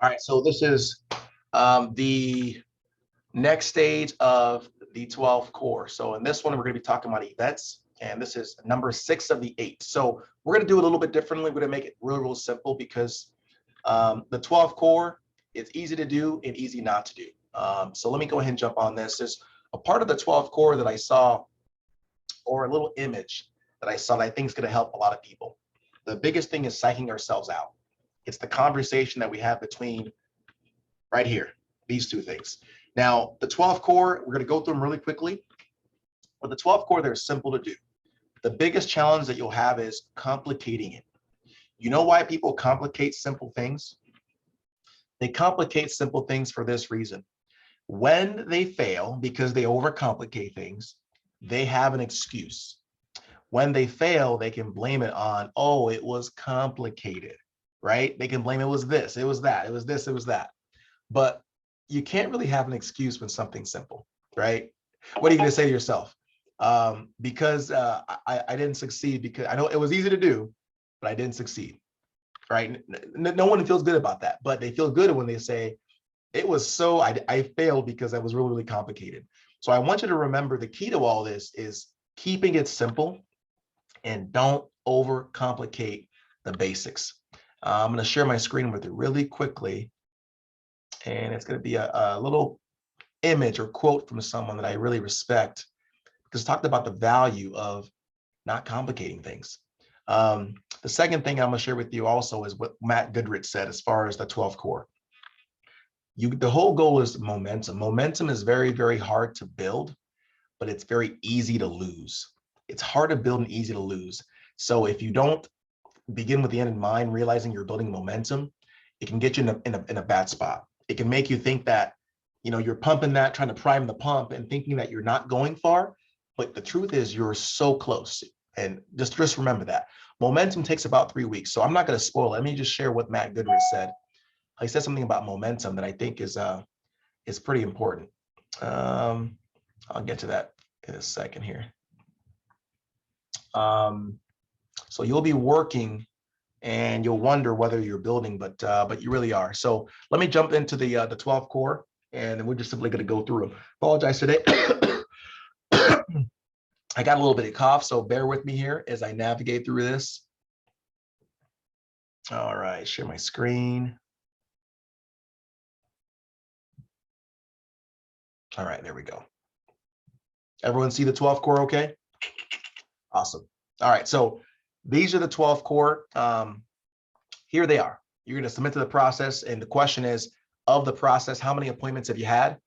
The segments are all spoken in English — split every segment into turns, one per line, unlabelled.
All right, so this is the next stage of the 12 core. So in this one, we're going to be talking about events, and this is number 6 of the 8. So we're going to do it a little bit differently. We're going to make it real simple because the 12 core, it's easy to do and easy not to do. So let me go ahead and jump on this. There's a part of the 12 core that I saw, or a little image that I saw that I think is going to help a lot of people. The biggest thing is psyching ourselves out. It's the conversation that we have between right here, these two things. Now, the 12 core, we're going to go through them really quickly. But the 12 core, they're simple to do. The biggest challenge that you'll have is complicating it. You know why people complicate simple things? They complicate simple things for this reason. When they fail because they overcomplicate things, they have an excuse. When they fail, they can blame it on, oh, it was complicated, right? They can blame it was this, it was that, it was this, it was that. But you can't really have an excuse when something's simple, right? What are you going to say to yourself? Because I didn't succeed because I know it was easy to do, but I didn't succeed, right? No one feels good about that, but they feel good when they say, it was so, I failed because that was really complicated. So I want you to remember the key to all this is keeping it simple and don't overcomplicate the basics. I'm going to share my screen with you really quickly. And it's going to be a little image or quote from someone that I really respect, because talked about the value of not complicating things. The second thing I'm going to share with you also is what Matt Goodrich said as far as the 12 core. The whole goal is momentum. Momentum is very hard to build, but it's very easy to lose. It's hard to build and easy to lose. So if you don't begin with the end in mind, realizing you're building momentum, it can get you in a bad spot. It can make you think that, you know, you're pumping that, trying to prime the pump and thinking that you're not going far. But the truth is you're so close. And just remember that. Momentum takes about 3 weeks. So I'm not going to spoil it. Let me just share what Matt Goodrich said. He said something about momentum that I think is pretty important. I'll get to that in a second here. So you'll be working and you'll wonder whether you're building, but you really are. So let me jump into the 12 core, and we're just simply going to go through them. Apologize today. I got a little bit of cough, so bear with me here as I navigate through this. All right, share my screen. All right, there we go. Everyone see the 12 core okay? Awesome. All right, so these are the 12 core. Here they are. You're going to submit to the process, and the question is, of the process, how many appointments have you had?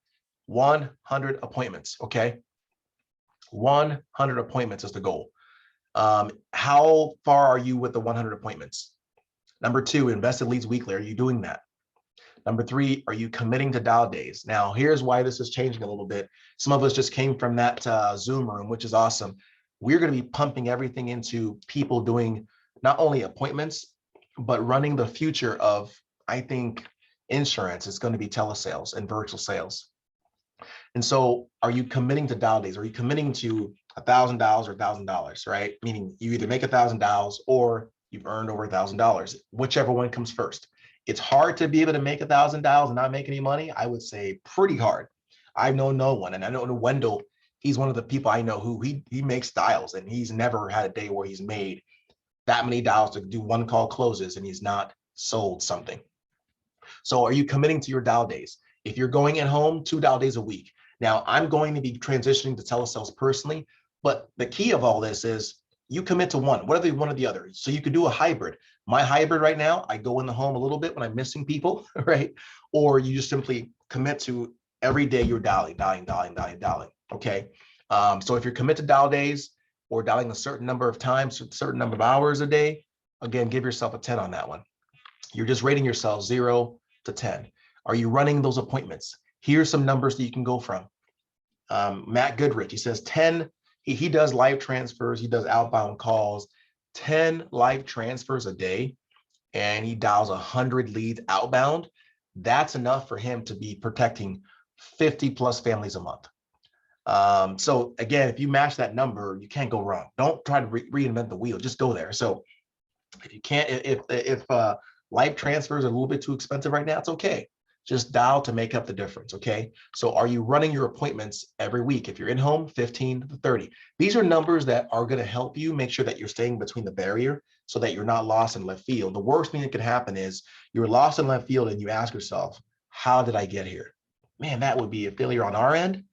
100 appointments, okay? 100 appointments is the goal. How far are you with the 100 appointments? Number 2, invested leads weekly. Are you doing that? Number 3, are you committing to dial days? Now, here's why this is changing a little bit. Some of us just came from that Zoom room, which is awesome. We're going to be pumping everything into people doing not only appointments, but running the future of, I think, insurance is going to be telesales and virtual sales. And so are you committing to dial days? Are you committing to $1,000 or $1,000, right? Meaning you either make $1,000 or you've earned over $1,000, whichever one comes first. It's hard to be able to make $1,000 and not make any money. I would say pretty hard. I know no one, and I know Wendell, he's one of the people I know who he makes dials, and he's never had a day where he's made that many dials to do one call closes and he's not sold something. So are you committing to your dial days? If you're going at home, 2 dial days a week. Now I'm going to be transitioning to telesales personally, but the key of all this is you commit to one, whatever one or the other. So you could do a hybrid. My hybrid right now, I go in the home a little bit when I'm missing people, right? Or you just simply commit to every day you're dialing, okay? So if you're commit to dial days or dialing a certain number of times, a certain number of hours a day, again, give yourself a 10 on that one. You're just rating yourself 0 to 10. Are you running those appointments? Here's some numbers that you can go from. Matt Goodrich, he says 10, he does live transfers, he does outbound calls, 10 live transfers a day, and he dials 100 leads outbound. That's enough for him to be protecting 50 plus families a month. So again, if you match that number, you can't go wrong. Don't try to reinvent the wheel, just go there. So if you can't, if life transfers are a little bit too expensive right now. It's okay. Just dial to make up the difference, okay? So are you running your appointments every week? If you're in home, 15 to 30. These are numbers that are gonna help you make sure that you're staying between the barrier so that you're not lost in left field. The worst thing that could happen is you're lost in left field and you ask yourself, how did I get here? Man, that would be a failure on our end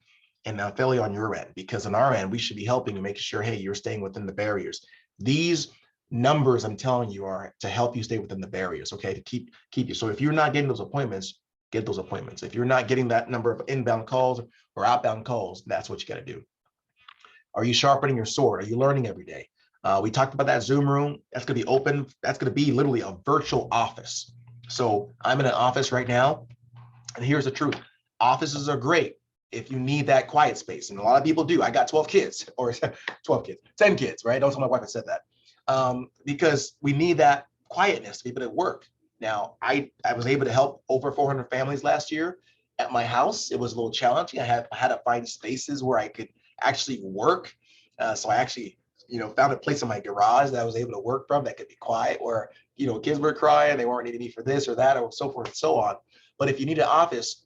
and a failure on your end, because on our end, we should be helping you make sure, hey, you're staying within the barriers. These numbers I'm telling you are to help you stay within the barriers, okay, to keep you. So if you're not getting those appointments, get those appointments. If you're not getting that number of inbound calls or outbound calls, that's what you got to do. Are you sharpening your sword? Are you learning every day? We talked about that Zoom room. That's going to be open. That's going to be literally a virtual office. So I'm in an office right now, and here's the truth. Offices are great if you need that quiet space. And a lot of people do. I got 12 kids or 12 kids, 10 kids, right? Don't tell my wife I said that. Because we need that quietness to be able to work. Now, I was able to help over 400 families last year at my house. It was a little challenging. I had to find spaces where I could actually work. So I actually, found a place in my garage that I was able to work from that could be quiet, where, kids were crying, they weren't needing me for this or that, or so forth and so on. But if you need an office,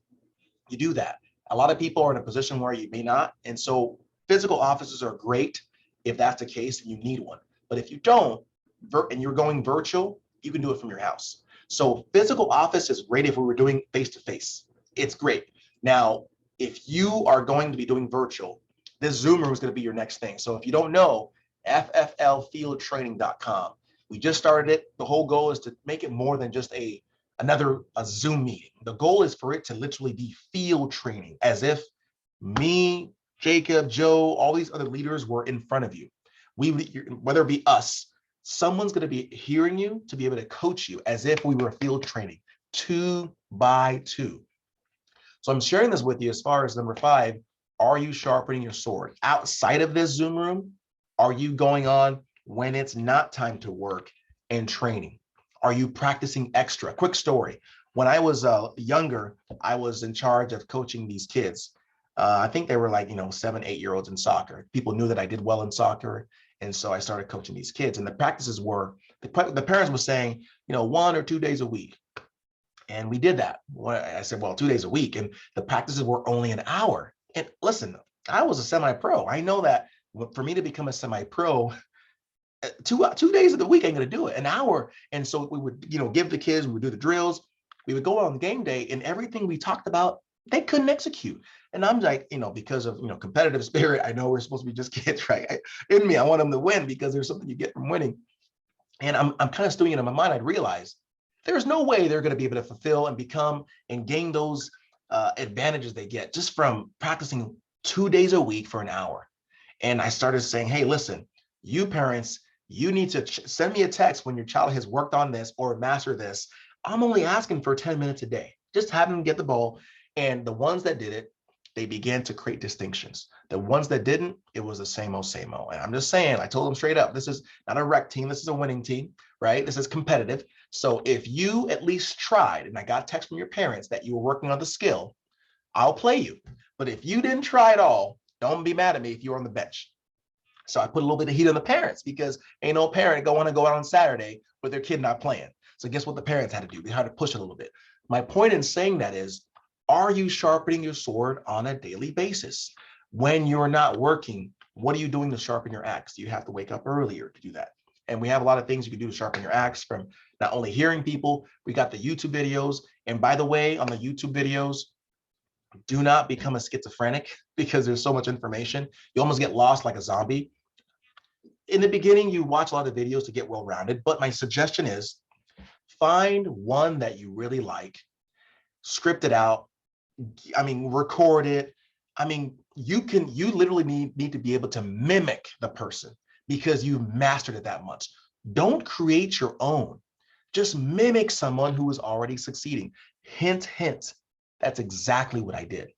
you do that. A lot of people are in a position where you may not. And so physical offices are great if that's the case and you need one. But if you don't, and you're going virtual, you can do it from your house. So physical office is great if we were doing face-to-face. It's great. Now, if you are going to be doing virtual, this Zoom room is going to be your next thing. So if you don't know, fflfieldtraining.com. We just started it. The whole goal is to make it more than just another Zoom meeting. The goal is for it to literally be field training, as if me, Jacob, Joe, all these other leaders were in front of you. Whether it be us, someone's going to be hearing you to be able to coach you as if we were field training 2 by 2. So I'm sharing this with you as far as number 5. Are you sharpening your sword? Outside of this Zoom room, are you going on when it's not time to work and training? Are you practicing extra? Quick story. When I was younger, I was in charge of coaching these kids. I think they were like, 7, 8-year-olds in soccer. People knew that I did well in soccer. And so I started coaching these kids. And the practices were, the parents were saying, 1 or 2 days a week. And we did that. I said, well, 2 days a week. And the practices were only an hour. And listen, I was a semi-pro. I know that for me to become a semi-pro, 2 days of the week, I'm going to do it, an hour. And so we would, give the kids, we would do the drills. We would go on game day, and everything we talked about, they couldn't execute. And I'm like, because of, competitive spirit, I know we're supposed to be just kids, right? In me, I want them to win because there's something you get from winning. And I'm kind of stewing it in my mind. I'd realize there's no way they're going to be able to fulfill and become and gain those advantages they get just from practicing 2 days a week for an hour. And I started saying, hey, listen, you parents, you need to send me a text when your child has worked on this or mastered this. I'm only asking for 10 minutes a day. Just have them get the ball. And the ones that did it, they began to create distinctions. The ones that didn't, it was the same old, same old. And I'm just saying, I told them straight up, this is not a rec team. This is a winning team, right? This is competitive. So if you at least tried, and I got text from your parents that you were working on the skill, I'll play you. But if you didn't try at all, don't be mad at me if you're on the bench. So I put a little bit of heat on the parents, because ain't no parent want to go out on Saturday with their kid not playing. So guess what the parents had to do? They had to push it a little bit. My point in saying that is, are you sharpening your sword on a daily basis? When you're not working, what are you doing to sharpen your axe? You have to wake up earlier to do that. And we have a lot of things you can do to sharpen your axe, from not only hearing people, we got the YouTube videos. And by the way, on the YouTube videos, do not become a schizophrenic, because there's so much information. You almost get lost like a zombie. In the beginning, you watch a lot of videos to get well-rounded, but my suggestion is find one that you really like, script it out, record it. You literally need to be able to mimic the person, because you've mastered it that much. Don't create your own. Just mimic someone who is already succeeding. Hint, hint. That's exactly what I did.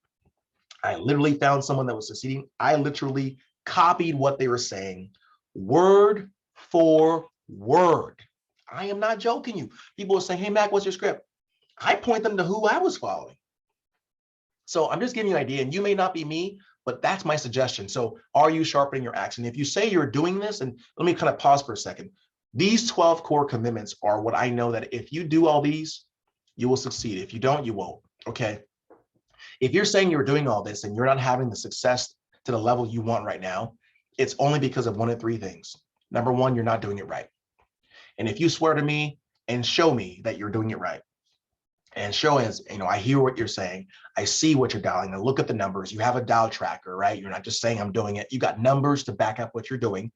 I literally found someone that was succeeding. I literally copied what they were saying, word for word. I am not joking you. People are saying, hey, Mac, what's your script? I point them to who I was following. So I'm just giving you an idea, and you may not be me, but that's my suggestion. So are you sharpening your axe? And if you say you're doing this, and let me kind of pause for a second. These 12 core commitments are what I know that if you do all these, you will succeed. If you don't, you won't. Okay. If you're saying you're doing all this and you're not having the success to the level you want right now, it's only because of one of three things. Number one, you're not doing it right. And if you swear to me and show me that you're doing it right, and show as, I hear what you're saying, I see what you're dialing, I look at the numbers, you have a dial tracker, right? You're not just saying I'm doing it, you got numbers to back up what you're doing,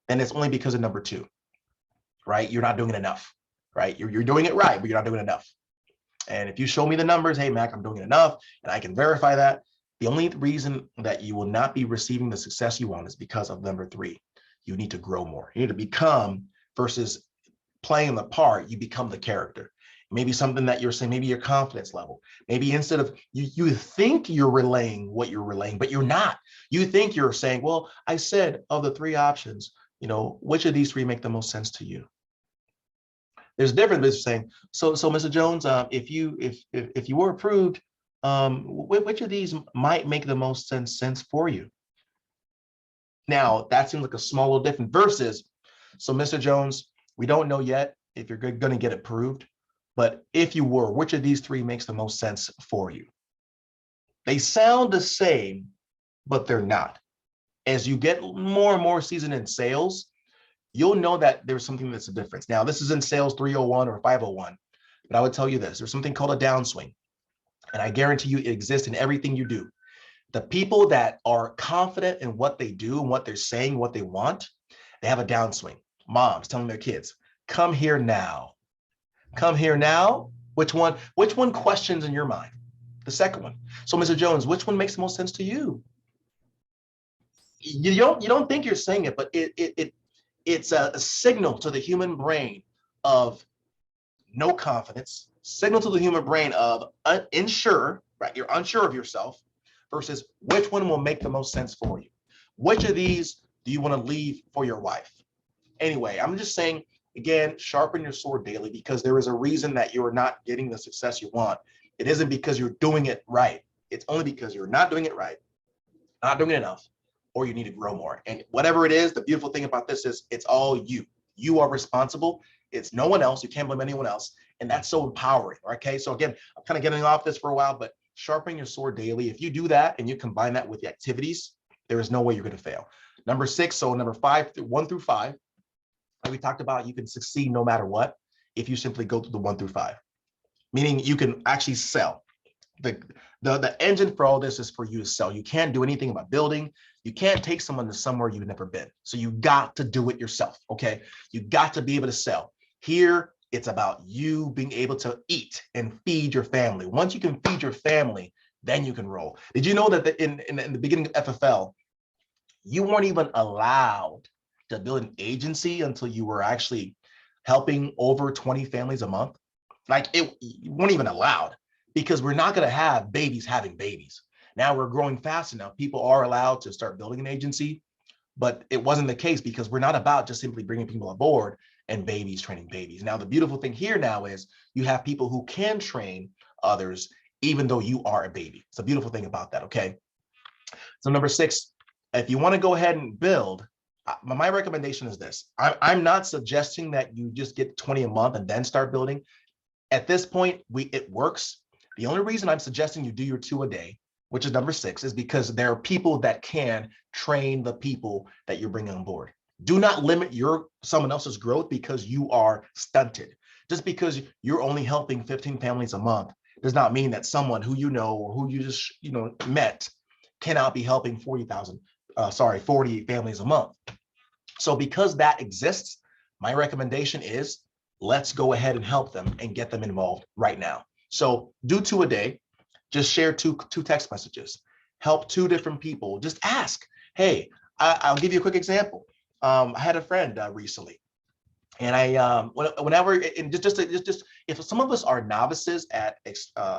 then it's only because of number two, right? You're not doing it enough, right? You're doing it right, but you're not doing it enough. And if you show me the numbers, hey, Mac, I'm doing it enough, and I can verify that, the only reason that you will not be receiving the success you want is because of number three. You need to grow more. You need to become, versus playing the part, you become the character. Maybe something that you're saying, maybe your confidence level. Maybe instead of, you think you're relaying what you're relaying, but you're not. You think you're saying, well, I said of the three options, which of these three make the most sense to you? There's different business saying, so Mr. Jones, if you were approved, which of these might make the most sense for you? Now that seems like a small little different versus, so Mr. Jones, we don't know yet if you're going to get approved, but if you were, which of these three makes the most sense for you? They sound the same, but they're not. As you get more and more seasoned in sales, you'll know that there's something that's a difference. Now, this is in sales 301 or 501, but I would tell you this, there's something called a downswing. And I guarantee you it exists in everything you do. The people that are confident in what they do and what they're saying, what they want, they have a downswing. Moms telling their kids, come here now. Come here now. Which one questions in your mind? The second one. So Mr. Jones, which one makes the most sense to you? You don't think you're saying it, but it's a signal to the human brain of no confidence, signal to the human brain of unsure, right? You're unsure of yourself versus which one will make the most sense for you. Which of these do you want to leave for your wife? Anyway, I'm just saying, again, sharpen your sword daily because there is a reason that you're not getting the success you want. It isn't because you're doing it right. It's only because you're not doing it right, not doing it enough, or you need to grow more. And whatever it is, the beautiful thing about this is it's all you. You are responsible. It's no one else. You can't blame anyone else. And that's so empowering. Okay. So again, I'm kind of getting off this for a while, but sharpening your sword daily. If you do that and you combine that with the activities, there is no way you're going to fail. Number 6. So number 5, 1 through 5, like we talked about, you can succeed no matter what if you simply go through the 1 through 5, meaning you can actually sell. The engine for all this is for you to sell. You can't do anything about building. You can't take someone to somewhere you've never been. So you got to do it yourself. Okay. You got to be able to sell. Here, it's about you being able to eat and feed your family. Once you can feed your family, then you can roll. Did you know that in the beginning of FFL, you weren't even allowed to build an agency until you were actually helping over 20 families a month? Like you weren't even allowed because we're not going to have babies having babies. Now we're growing fast enough. People are allowed to start building an agency, but it wasn't the case because we're not about just simply bringing people aboard and babies training babies. Now, the beautiful thing here now is you have people who can train others, even though you are a baby. It's a beautiful thing about that. Okay. So number 6, if you want to go ahead and build, my recommendation is this. I'm not suggesting that you just get 20 a month and then start building. At this point, it works. The only reason I'm suggesting you do your 2 a day, which is number 6, is because there are people that can train the people that you're bringing on board. Do not limit someone else's growth because you are stunted. Just because you're only helping 15 families a month does not mean that someone who you know or who you just met cannot be helping 40 families a month. So because that exists, my recommendation is let's go ahead and help them and get them involved right now. So do 2 a day. Just share two text messages. Help 2 different people. Just ask. Hey, I'll give you a quick example. I had a friend recently, and whenever and just if some of us are novices at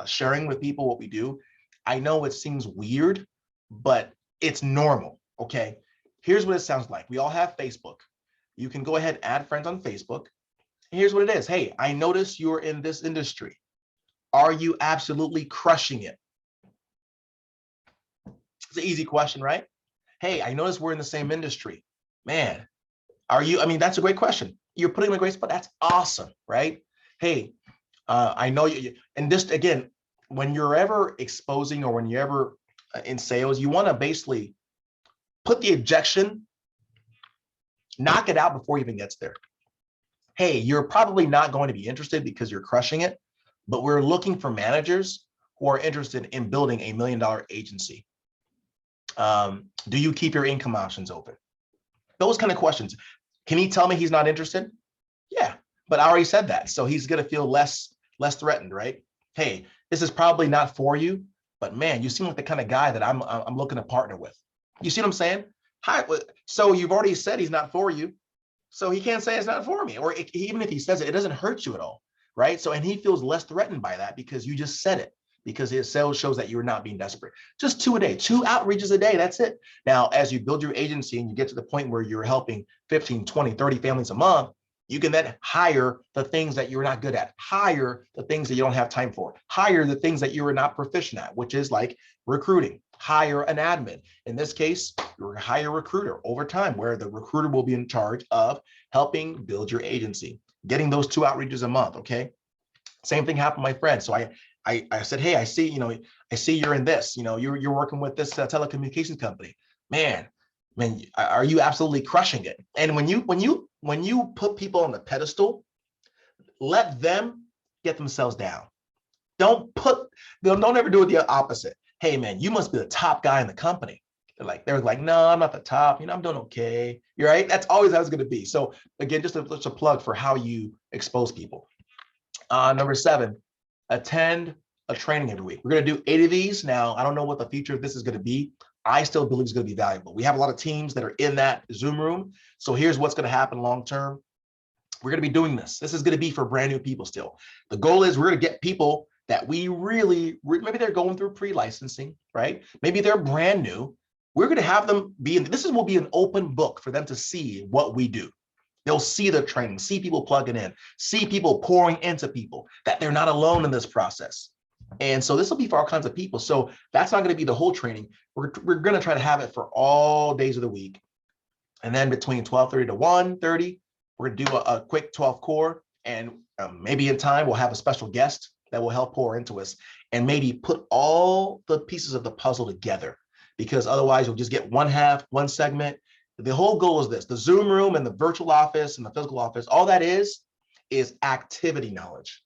sharing with people what we do, I know it seems weird, but it's normal. Okay. Here's what it sounds like. We all have Facebook. You can go ahead and add friends on Facebook. Here's what it is. Hey, I notice you're in this industry. Are you absolutely crushing it? It's an easy question, right? Hey, I notice we're in the same industry. Man, are you? I mean, that's a great question. you're putting them in a great spot. That's awesome, right? Hey, I know you, and just again, when you're ever exposing or when you're ever in sales, you want to basically put the objection, knock it out before it even gets there. Hey, you're probably not going to be interested because you're crushing it, but we're looking for managers who are interested in building $1 million agency. Do you keep your income options open? Those kind of questions. Can he tell me he's not interested? Yeah, but I already said that. So he's going to feel less threatened, right? Hey, this is probably not for you, but man, you seem like the kind of guy that I'm looking to partner with. You see what I'm saying? Hi. So you've already said he's not for you. So he can't say it's not for me. Or even if he says it, it doesn't hurt you at all, right? So, and he feels less threatened by that because you just said it, because his sales shows that you're not being desperate. Just 2 a day, 2 outreaches a day, that's it. Now, as you build your agency and you get to the point where you're helping 15, 20, 30 families a month, you can then hire the things that you're not good at, hire the things that you don't have time for, hire the things that you are not proficient at, which is like recruiting, hire an admin. In this case, you're hire a recruiter over time, where the recruiter will be in charge of helping build your agency, getting those 2 outreaches a month. Okay. Same thing happened, my friend. So I said, hey, I see, I see you're in this, you're working with this telecommunications company. Man, are you absolutely crushing it? And when you put people on the pedestal, let them get themselves down. Don't ever do it the opposite. Hey man, you must be the top guy in the company. They're like, no, I'm not the top. I'm doing okay. You're right. That's always how it's going to be. So again, just a plug for how you expose people. Number 7, attend a training every week. We're going to do 8 of these. Now, I don't know what the future of this is going to be. I still believe it's going to be valuable. We have a lot of teams that are in that Zoom room. So here's what's going to happen long term. We're going to be doing this. This is going to be for brand new people still. The goal is we're going to get people that we really, maybe they're going through pre-licensing, right? Maybe they're brand new. We're going to have them will be an open book for them to see what we do. They'll see the training, see people plugging in, see people pouring into people, that they're not alone in this process. And so this will be for all kinds of people. So that's not going to be the whole training. We're going to try to have it for all days of the week. And then between 12:30 to 1:30, we're going to do a quick 12 core. And maybe in time, we'll have a special guest that will help pour into us and maybe put all the pieces of the puzzle together, because otherwise you'll just get one segment. The whole goal is this: the Zoom room and the virtual office and the physical office, all that is activity knowledge.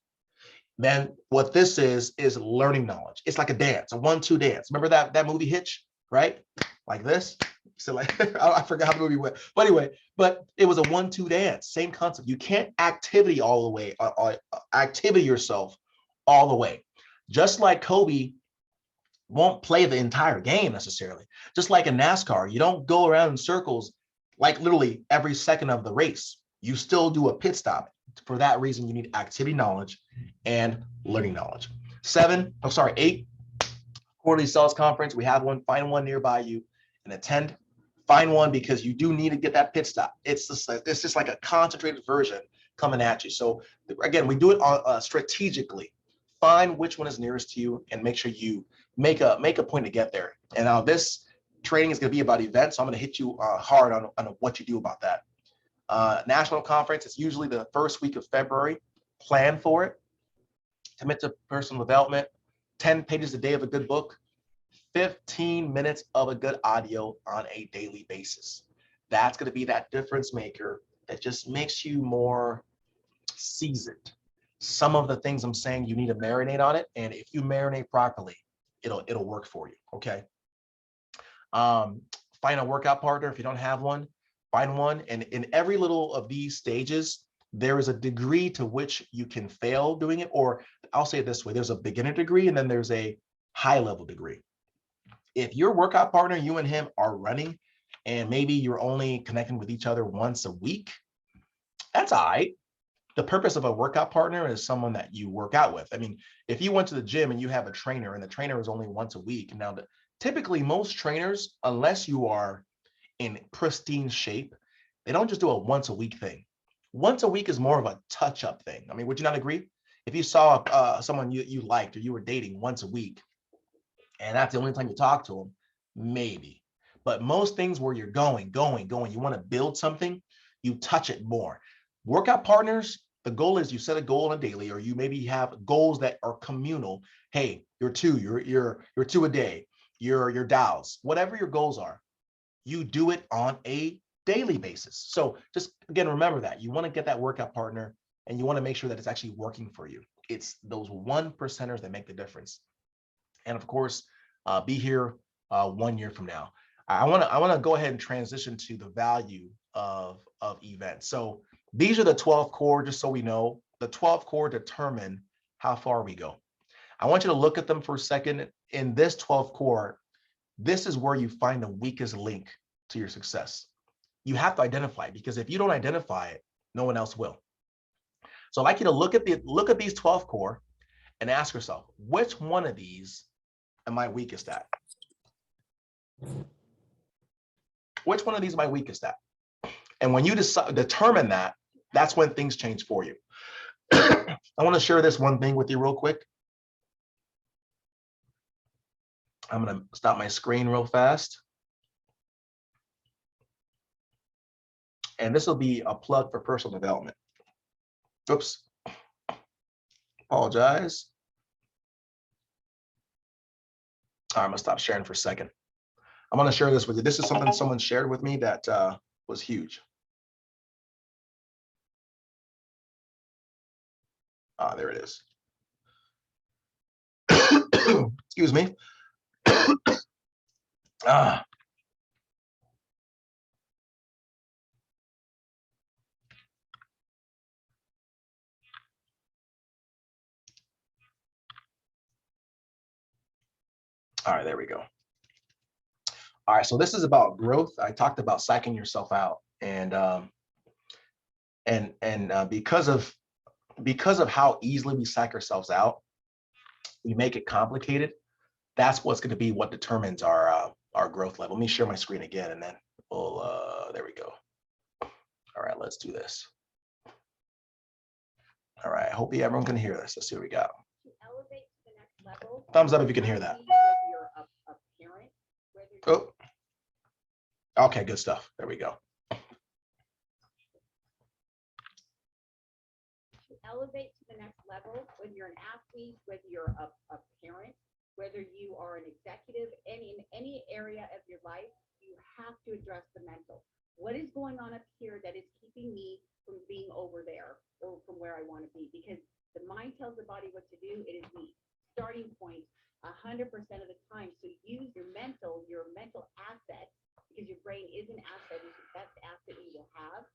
Then what this is learning knowledge. It's like a dance, a 1-2 dance. Remember that movie Hitch, right? Like this. So like, I forgot how the movie went. But anyway, it was a 1-2 dance, same concept. You can't activity all the way, activity yourself all the way. Just like Kobe won't play the entire game necessarily. Just like in NASCAR, you don't go around in circles like literally every second of the race. You still do a pit stop. For that reason, you need activity knowledge and learning knowledge. 8, quarterly sales conference. We have one. Find one nearby you and attend. Find one, because you do need to get that pit stop. It's just like a concentrated version coming at you. So again, we do it strategically. Find which one is nearest to you and make sure you make a point to get there. And now this training is going to be about events. So I'm going to hit you hard on what you do about that. National conference, it's usually the first week of February. Plan for it. Commit to personal development. 10 pages a day of a good book. 15 minutes of a good audio on a daily basis. That's going to be that difference maker that just makes you more seasoned. Some of the things I'm saying, you need to marinate on it. And if you marinate properly, it'll work for you. Okay. Find a workout partner. If you don't have one, find one. And in every little of these stages, there is a degree to which you can fail doing it. Or I'll say it this way: there's a beginner degree and then there's a high level degree. If your workout partner, you and him are running, and maybe you're only connecting with each other once a week, that's all right. The purpose of a workout partner is someone that you work out with. I mean, if you went to the gym and you have a trainer and the trainer is only once a week, now typically most trainers, unless you are in pristine shape, they don't just do a once a week thing. Once a week is more of a touch-up thing. I mean, would you not agree? If you saw someone you liked or you were dating once a week, and that's the only time you talk to them, maybe. But most things where you're going, you want to build something, you touch it more. Workout partners, the goal is you set a goal on a daily, or you maybe have goals that are communal. Hey, you're two a day, your DAOs, whatever your goals are, you do it on a daily basis. So just again, remember that you want to get that workout partner and you want to make sure that it's actually working for you. It's those 1%ers that make the difference. And of course, be here 1 year from now. I want to go ahead and transition to the value of events. So these are the 12 core, just so we know. The 12 core determine how far we go. I want you to look at them for a second. In this 12 core, this is where you find the weakest link to your success. You have to identify it, because if you don't identify it, no one else will. So I'd like you to look at these 12 core and ask yourself, which one of these am I weakest at? Which one of these am I weakest at? And when you determine that, that's when things change for you. I want to share this one thing with you real quick. I'm going to stop my screen real fast. And this will be a plug for personal development. Oops. Apologize. All right, I'm going to stop sharing for a second. I'm going to share this with you. This is something someone shared with me that was huge. There it is. Excuse me. All right, there we go. All right, so this is about growth. I talked about psyching yourself out, and because of how easily we psych ourselves out, we make it complicated. That's what's going to be what determines our growth level. Let me share my screen again, and then we'll there we go. All right, let's do this. All right, hopefully everyone can hear this. Let's see what we got.
To elevate to the next level,
Thumbs up if you can hear that. Oh, okay, good stuff. There we go.
To elevate to the next level, whether you're an athlete, whether you're a parent, whether you are an executive, and in any area of your life, you have to address the mental. What is going on up here that is keeping me from being over there or from where I want to be? Because the mind tells the body what to do. It is the starting point 100% of the time. So use your mental asset, because your brain is an asset, is the best asset you will have,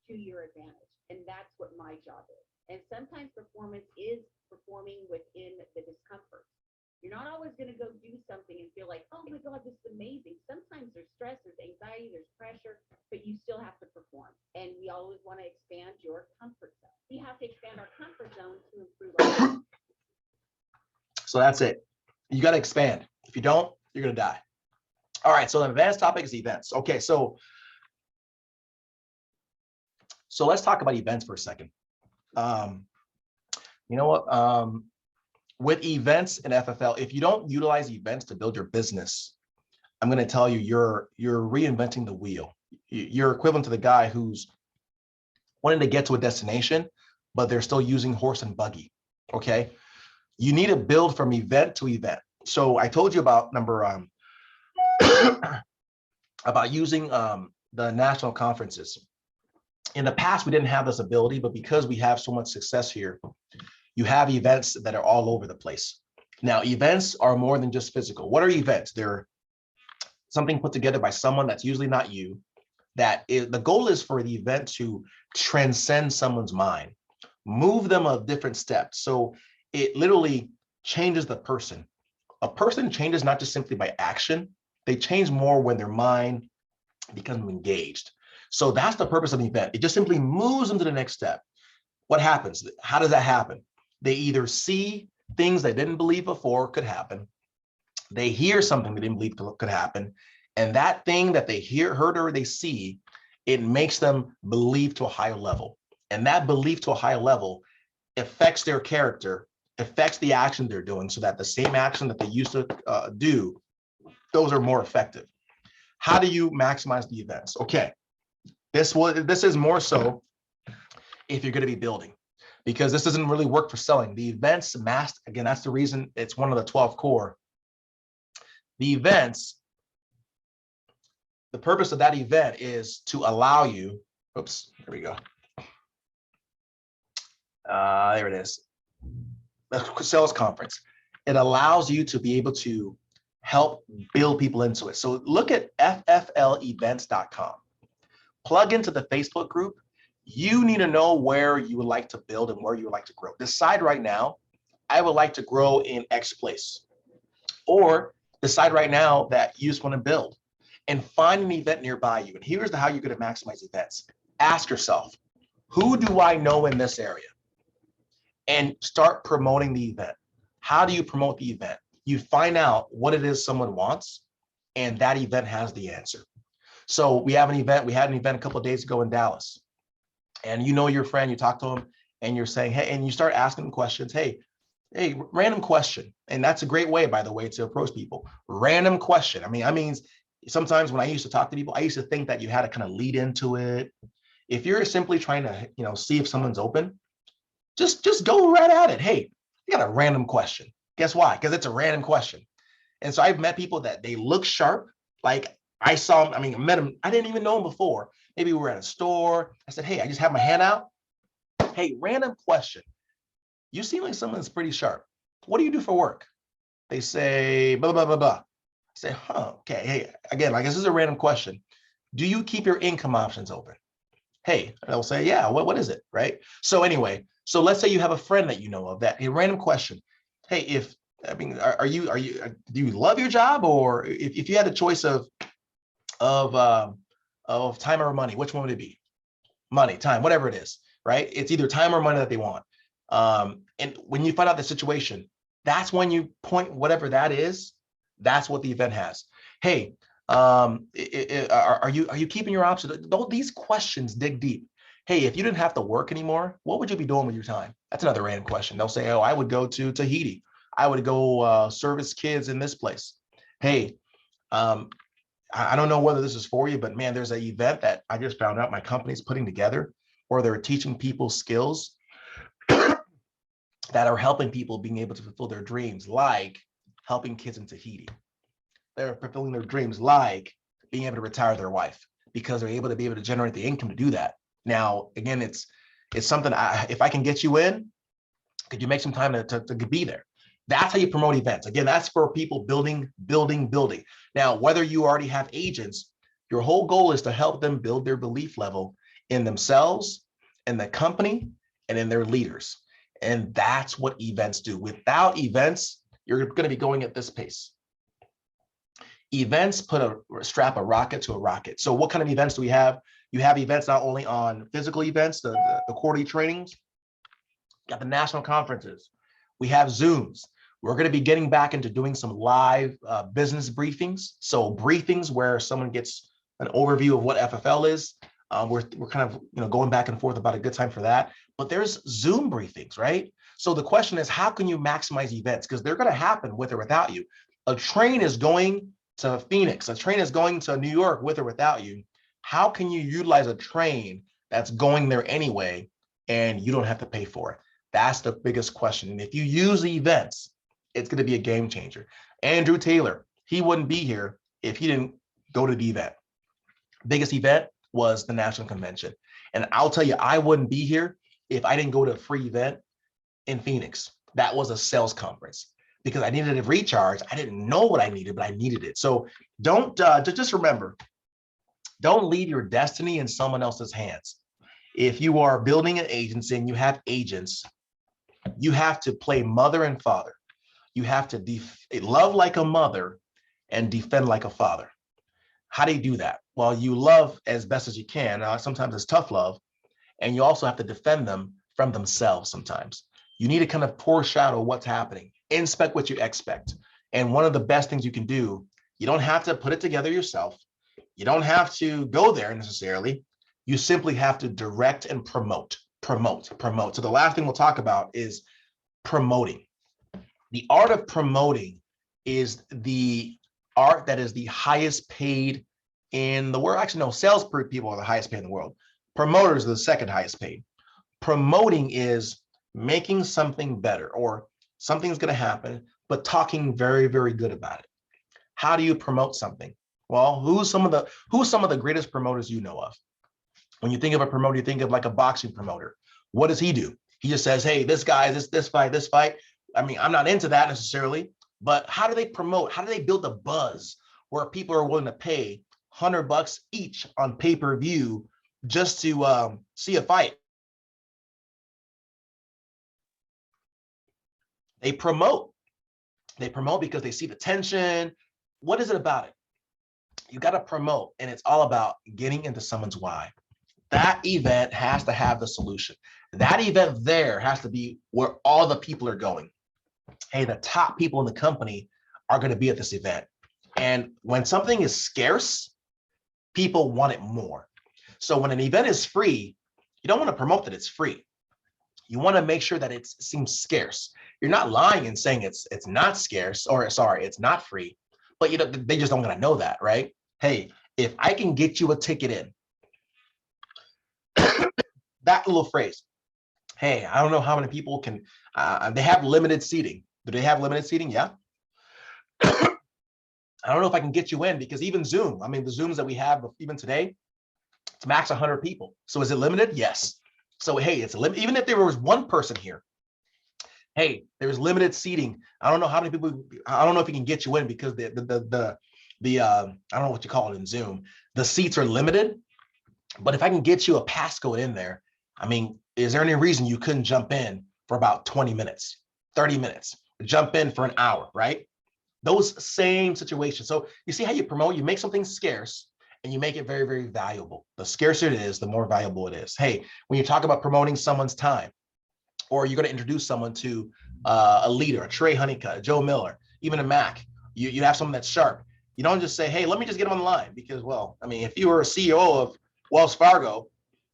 to your advantage. And that's what my job is. And sometimes performance is performing within the discomfort. You're not always going to go do something and feel like, oh my God, this is amazing. Sometimes there's stress, there's anxiety, there's pressure, but you still have to perform. And we always want to expand your comfort zone. We have to expand our comfort zone to improve our life.
So that's it. You got to expand. If you don't, you're going to die. All right. So the advanced topic is events. Okay. So let's talk about events for a second. You know what? With events in FFL, if you don't utilize events to build your business, I'm going to tell you, you're reinventing the wheel. You're equivalent to the guy who's wanting to get to a destination, but they're still using horse and buggy. Okay. You need to build from event to event. So I told you about about using the national conferences. In the past, we didn't have this ability, but because we have so much success here, you have events that are all over the place. Now, events are more than just physical. What are events? They're something put together by someone that's usually not you. The goal is for the event to transcend someone's mind, move them a different step. So it literally changes the person. A person changes not just simply by action. They change more when their mind becomes engaged. So that's the purpose of the event. It just simply moves them to the next step. What happens? How does that happen? They either see things they didn't believe before could happen. They hear something they didn't believe could happen. And that thing that they heard, or they see, it makes them believe to a higher level. And that belief to a higher level affects their character, affects the action they're doing, so that the same action that they used to do, those are more effective. How do you maximize the events? Okay, this is more so if you're going to be building, because this doesn't really work for selling. The events masked, again, that's the reason it's one of the 12 core. The events, the purpose of that event is to allow you, oops, here we go. There it is. The sales conference. It allows you to be able to help build people into it. So look at fflevents.com. Plug into the Facebook group. You need to know where you would like to build and where you would like to grow. Decide right now, I would like to grow in X place. Or decide right now that you just want to build and find an event nearby you. And here's how you're going to maximize events. Ask yourself, who do I know in this area? And start promoting the event. How do you promote the event? You find out what it is someone wants, and that event has the answer. So we have an event, we had an event a couple of days ago in Dallas, and you know your friend, you talk to him, and you're saying, hey, and you start asking them questions. Hey, random question. And that's a great way, by the way, to approach people. Random question. I mean, sometimes when I used to talk to people, I used to think that you had to kind of lead into it. If you're simply trying to, see if someone's open, just go right at it. Hey, you got a random question. Guess why? Because it's a random question. And so I've met people that they look sharp. Like I saw him, I met him. I didn't even know him before. Maybe we were at a store. I said, hey, I just have my hand out. Hey, random question. You seem like someone that's pretty sharp. What do you do for work? They say, blah, blah, blah, blah. I say, okay. Hey, again, like this is a random question. Do you keep your income options open? Hey, they'll say, yeah, what is it, right? So anyway, so let's say you have a friend that you know of that, a random question. Hey, do you love your job? Or if you had a choice of time or money, which one would it be? Money, time, whatever it is, right? It's either time or money that they want. And when you find out the situation, that's when you point whatever that is, that's what the event has. Hey, are you keeping your options? These questions dig deep. Hey, if you didn't have to work anymore, what would you be doing with your time? That's another random question. They'll say, oh, I would go to Tahiti. I would go service kids in this place. Hey, I don't know whether this is for you, but man, there's an event that I just found out my company's putting together where they're teaching people skills that are helping people being able to fulfill their dreams, like helping kids in Tahiti. They're fulfilling their dreams, like being able to retire their wife, because they're able to generate the income to do that. Now, again, it's something, if I can get you in, could you make some time to be there? That's how you promote events. Again, that's for people building. Now, whether you already have agents, your whole goal is to help them build their belief level in themselves, in the company, and in their leaders. And that's what events do. Without events, you're going to be going at this pace. Events strap a rocket to a rocket. So what kind of events do we have? You have events not only on physical events, the quarterly trainings, got the national conferences. We have Zooms. We're going to be getting back into doing some live business briefings. So briefings where someone gets an overview of what FFL is. We're kind of going back and forth about a good time for that. But there's Zoom briefings, right? So the question is, how can you maximize events? Because they're going to happen with or without you. A train is going to Phoenix. A train is going to New York with or without you. How can you utilize a train that's going there anyway, and you don't have to pay for it? That's the biggest question. And if you use the events, it's going to be a game changer. Andrew Taylor, he wouldn't be here if he didn't go to the event. Biggest event was the national convention. And I'll tell you, I wouldn't be here if I didn't go to a free event in Phoenix. That was a sales conference because I needed a recharge. I didn't know what I needed, but I needed it. So don't just remember, don't leave your destiny in someone else's hands. If you are building an agency and you have agents, you have to play mother and father. You have to love like a mother and defend like a father. How do you do that? Well, you love as best as you can. Sometimes it's tough love. And you also have to defend them from themselves sometimes. You need to kind of foreshadow what's happening. Inspect what you expect. And one of the best things you can do, you don't have to put it together yourself. You don't have to go there necessarily. You simply have to direct and promote. So the last thing we'll talk about is promoting. The art of promoting is the art that is the highest paid in the world. Actually, no, sales people are the highest paid in the world. Promoters are the second highest paid. Promoting is making something better, or something's going to happen, but talking very, very good about it. How do you promote something? Well, who's some of the greatest promoters you know of? When you think of a promoter, you think of like a boxing promoter. What does he do? He just says, hey, this guy, this fight. I mean, I'm not into that necessarily, but how do they promote? How do they build a buzz where people are willing to pay $100 each on pay-per-view just to see a fight? They promote. They promote because they see the tension. What is it about it? You got to promote, and it's all about getting into someone's why. That event has to have the solution. That event there has to be where all the people are going. Hey, the top people in the company are going to be at this event. And when something is scarce, people want it more. So when an event is free, you don't want to promote that it's free. You want to make sure that it seems scarce. You're not lying and saying it's not scarce, or sorry, it's not free, but they just don't want to know that, right? Hey, if I can get you a ticket in, that little phrase, hey, I don't know how many people can, they have limited seating. Do they have limited seating? Yeah. I don't know if I can get you in, because even Zoom, I mean, the Zooms that we have even today, it's max 100 people. So is it limited? Yes. So, hey, it's limited. Even if there was one person here, hey, there's limited seating. I don't know how many people, I don't know if we can get you in, because the I don't know what you call it in Zoom, the seats are limited. But if I can get you a passcode in there, I mean, is there any reason you couldn't jump in for about 20 minutes, 30 minutes, jump in for an hour, right? Those same situations. So you see how you promote, you make something scarce and you make it very, very valuable. The scarcer it is, the more valuable it is. Hey, when you talk about promoting someone's time, or you're going to introduce someone to a leader, a Trey Honeycutt, a Joe Miller, even a Mac, you have someone that's sharp. You don't just say, hey, let me just get them on the line, because, well, I mean, if you were a CEO of Wells Fargo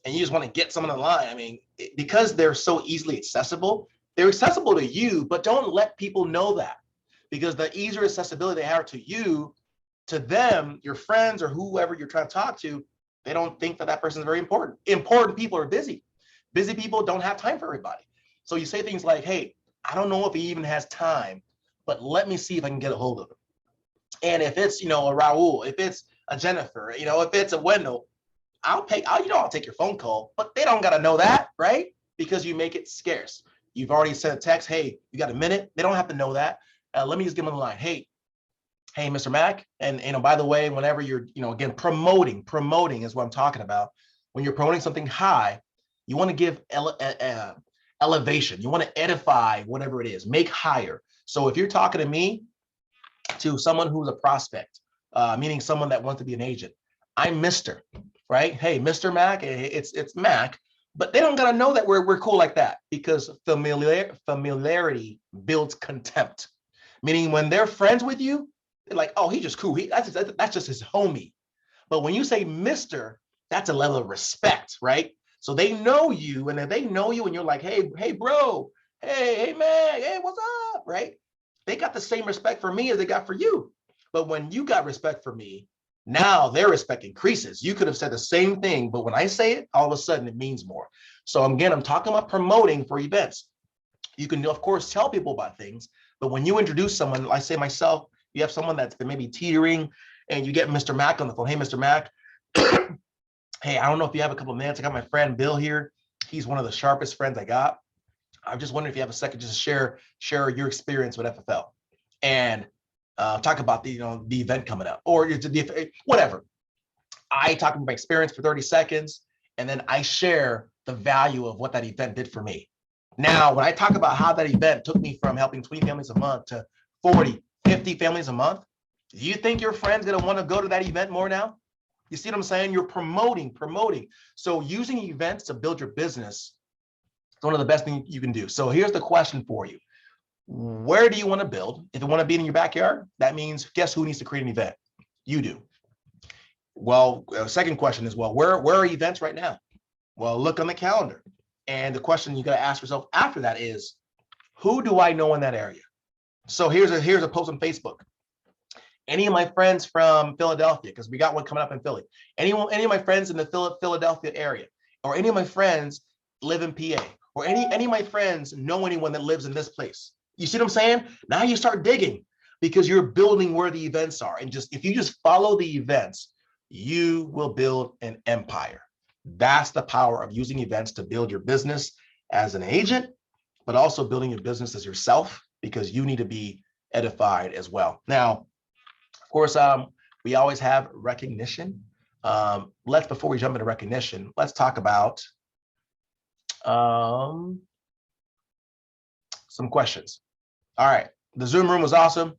and you just want to get someone on the line, I mean, because they're so easily accessible, they're accessible to you, but don't let people know that, because the easier accessibility they have to you, to them, your friends or whoever you're trying to talk to, they don't think that person is very important. Important people are busy. Busy people don't have time for everybody. So you say things like, hey, I don't know if he even has time, but let me see if I can get a hold of him. And if it's, a Raul, if it's a Jennifer, if it's a Wendell, I'll take your phone call, but they don't got to know that, right? Because you make it scarce. You've already sent a text, hey, you got a minute? They don't have to know that. Let me just give them the line. Hey, Mr. Mac, and by the way, whenever you're, again, promoting is what I'm talking about. When you're promoting something high, you want to give elevation. You want to edify whatever it is, make higher. So if you're talking to me, to someone who's a prospect, meaning someone that wants to be an agent, I'm Mr. Right? Hey, Mr. Mac, it's Mac, but they don't gotta know that we're cool like that, because familiarity builds contempt. Meaning when they're friends with you, they're like, oh, he's just cool. That's just his homie. But when you say Mr., that's a level of respect, right? So they know you, and if they know you and you're like, hey, bro, hey, man, hey, what's up, right? They got the same respect for me as they got for you. But when you got respect for me, now their respect increases. You could have said the same thing, but when I say it, all of a sudden it means more. So again, I'm talking about promoting for events. You can, of course, tell people about things, but when you introduce someone, I say myself, you have someone that's maybe teetering, and you get Mr. Mac on the phone. Hey, Mr. Mac, hey, I don't know if you have a couple of minutes. I got my friend Bill here. He's one of the sharpest friends I got. I'm just wondering if you have a second just to share your experience with FFL, and talk about the event coming up, or whatever. I talk about my experience for 30 seconds, and then I share the value of what that event did for me. Now, when I talk about how that event took me from helping 20 families a month to 40, 50 families a month, do you think your friend's gonna want to go to that event more now? You see what I'm saying? You're promoting. So using events to build your business is one of the best things you can do. So here's the question for you. Where do you want to build? If you want to be in your backyard, that means guess who needs to create an event? You do. Well, second question is, well, where are events right now? Well, look on the calendar. And the question you got to ask yourself after that is, who do I know in that area? So here's a post on Facebook. Any of my friends from Philadelphia, because we got one coming up in Philly. Any of my friends in the Philadelphia area, or any of my friends live in PA, or any of my friends know anyone that lives in this place. You see what I'm saying? Now you start digging because you're building where the events are. And just if you just follow the events, you will build an empire. That's the power of using events to build your business as an agent, but also building your business as yourself, because you need to be edified as well. Now, of course, we always have recognition. Before we jump into recognition, let's talk about some questions. All right, the Zoom room was awesome,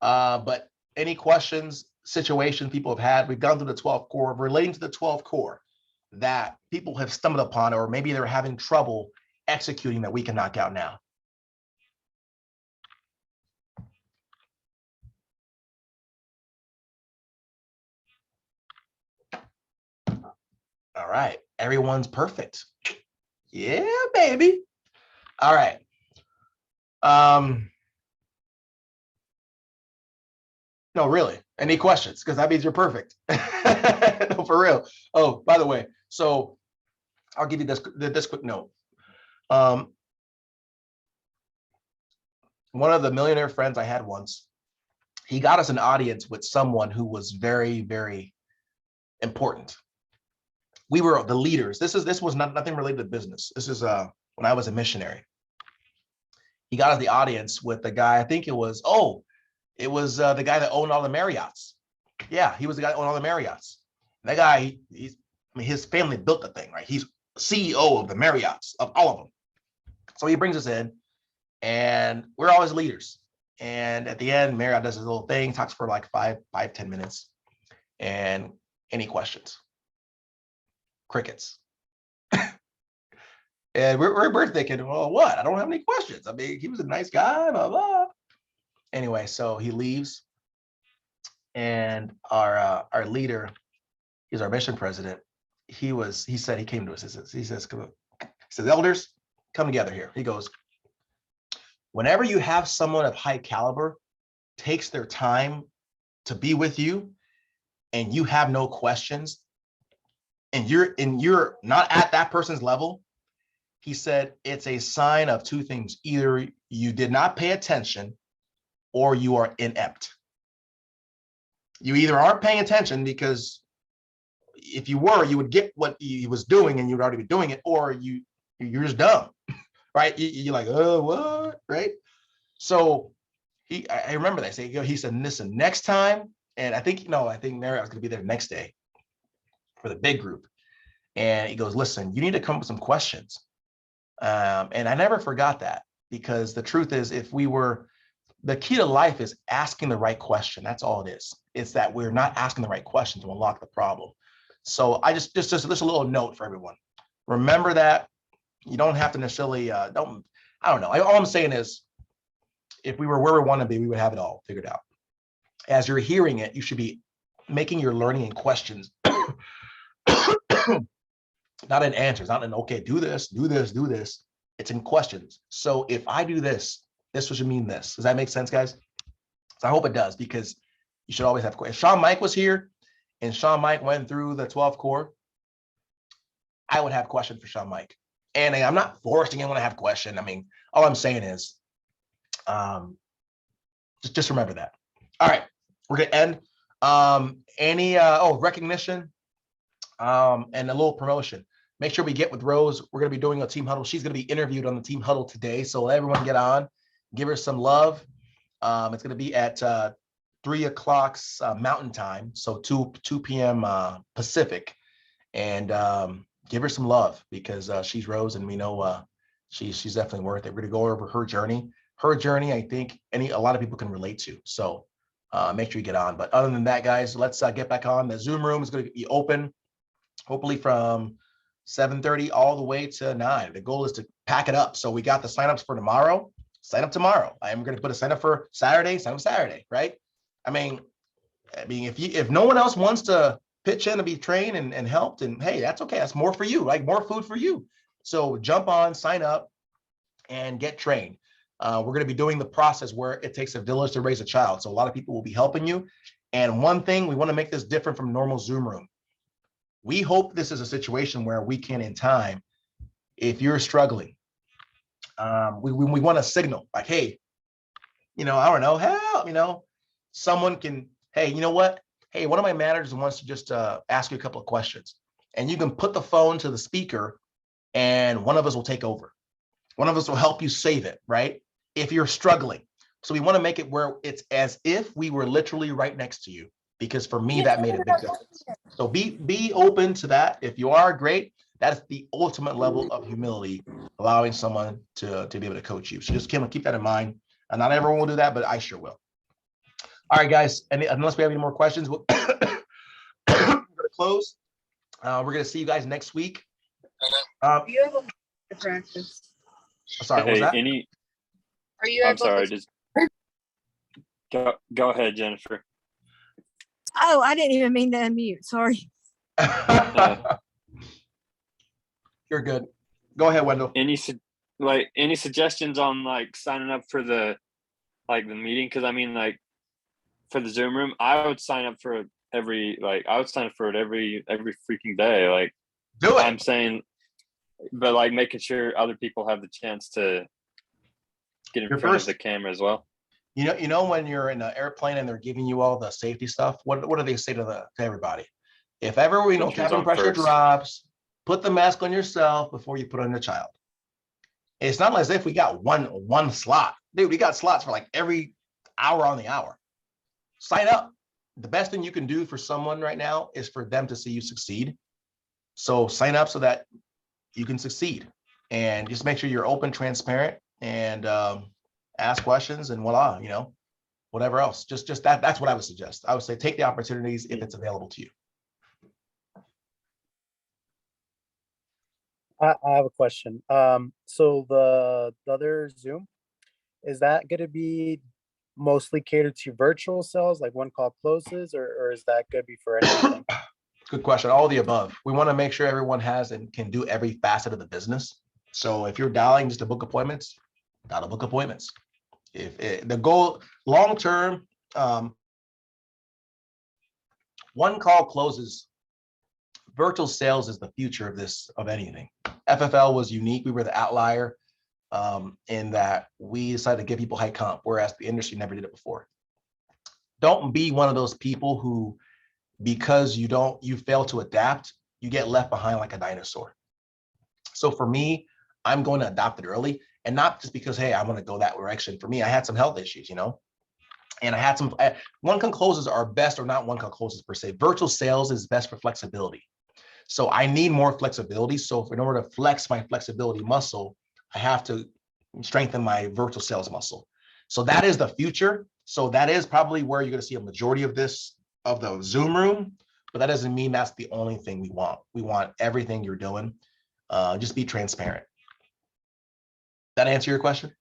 but any questions, situations people have had? We've gone through the 12 core, relating to the 12 core that people have stumbled upon, or maybe they're having trouble executing, that we can knock out now. All right, everyone's perfect. Yeah, baby. All right. No, really. Any questions? Because that means you're perfect. No, for real. Oh, by the way, so I'll give you this quick note. One of the millionaire friends I had once, he got us an audience with someone who was very, very important. We were the leaders. This was nothing related to business. This is when I was a missionary. He got us the audience with the guy, I think it was the guy that owned all the Marriotts. Yeah, he was the guy that owned all the Marriotts. And that guy, his family built the thing, right? He's CEO of the Marriotts, of all of them. So he brings us in, and we're always leaders. And at the end, Marriott does his little thing, talks for like 10 minutes. And any questions? Crickets. And we're thinking, well, what? I don't have any questions. I mean, he was a nice guy, blah, blah. Anyway, so he leaves, and our leader, he's our mission president. He came to us. He says, elders, come together here. He goes, whenever you have someone of high caliber takes their time to be with you, and you have no questions, and you're not at that person's level, he said, it's a sign of two things. Either you did not pay attention, or you are inept. You either aren't paying attention, because if you were, you would get what he was doing and you'd already be doing it, or you're just dumb, right? You're like, oh, what, right? So I remember that. He said, listen, next time, and I think Marriott was going to be there the next day for the big group. And he goes, listen, you need to come up with some questions. And I never forgot that, because the truth is, the key to life is asking the right question. That's all it is. It's that we're not asking the right question to unlock the problem. So I just a little note for everyone. Remember that you don't have to necessarily, I don't know. All I'm saying is, if we were where we want to be, we would have it all figured out. As you're hearing it, you should be making your learning in questions, not in answers, not in, okay, do this. It's in questions. So if I do this should mean this. Does that make sense, guys? So I hope it does, because you should always have questions. If Sean Mike was here and Sean Mike went through the 12 core, I would have questions for Sean Mike. And I'm not forcing anyone to have a question. I mean, all I'm saying is, just remember that. All right, we're gonna end. Recognition, and a little promotion. Make sure we get with Rose. We're gonna be doing a team huddle. She's gonna be interviewed on the team huddle today. So let everyone get on, give her some love. It's gonna be at 3 o'clock Mountain Time, so 2 p.m. Pacific, and give her some love, because she's Rose, and we know she's definitely worth it. We're gonna go over her journey. Her journey, I think a lot of people can relate to. So make sure you get on. But other than that, guys, let's get back on. The Zoom room is going to be open, hopefully from 7:30 all the way to 9. The goal is to pack it up. So we got the signups for tomorrow. Sign up tomorrow. I am going to put a sign up for Saturday. Sign up Saturday, right? I mean, if no one else wants to pitch in to be trained and helped, and hey, that's okay. That's more for you, like more food for you. So jump on, sign up, and get trained. We're going to be doing the process where it takes a village to raise a child. So a lot of people will be helping you. And one thing, we want to make this different from normal Zoom room. We hope this is a situation where we can, in time, If you're struggling, we want to signal like, hey, I don't know, help, someone can, hey, you know what? Hey, one of my managers wants to just ask you a couple of questions. And you can put the phone to the speaker and one of us will take over. One of us will help you save it, right? If you're struggling. So we want to make it where it's as if we were literally right next to you, because for me, that made a big difference. So be open to that. If you are, great. That's the ultimate level of humility, allowing someone to be able to coach you. So just keep that in mind. And not everyone will do that, but I sure will. All right, guys. And unless we have any more questions, we're going to close. We're going to see you guys next week.
You able to practice?
Sorry, what was that?
Are you
I'm
able
sorry,
to?
just go ahead, Jennifer.
Oh, I didn't even mean to unmute. Sorry.
You're good. Go ahead, Wendell.
Any suggestions on like signing up for the meeting? Because I mean, like for the Zoom room, I would sign up for it every freaking day. Like,
Do it.
I'm saying, but like making sure other people have the chance to get in front of the camera as well.
When you're in an airplane and they're giving you all the safety stuff, what do they say to everybody? If ever cabin pressure drops, put the mask on yourself before you put on your child. It's not as if we got one slot. Dude, we got slots for like every hour on the hour. Sign up. The best thing you can do for someone right now is for them to see you succeed. So sign up so that you can succeed, and just make sure you're open, transparent, and ask questions, and voila, whatever else. Just that's what I would suggest. I would say take the opportunities if it's available to you.
I have a question. So the other Zoom, is that going to be mostly catered to virtual sales, like one call closes, or is that going to be for anything?
Good question. All the above. We want to make sure everyone has and can do every facet of the business. So if you're dialing just to book appointments, gotta book appointments. If the goal long term, one call closes. Virtual sales is the future of anything. FFL was unique. We were the outlier in that we decided to give people high comp, whereas the industry never did it before. Don't be one of those people who, because you fail to adapt, you get left behind like a dinosaur. So for me, I'm going to adopt it early, and not just because, hey, I want to go that direction. For me, I had some health issues, and I had some one call closes are best, or not one call closes per se. Virtual sales is best for flexibility. So I need more flexibility. So in order to flex my flexibility muscle, I have to strengthen my virtual sales muscle. So that is the future. So that is probably where you're going to see a majority of the Zoom room, but that doesn't mean that's the only thing we want. We want everything you're doing. Just be transparent. That answer your question?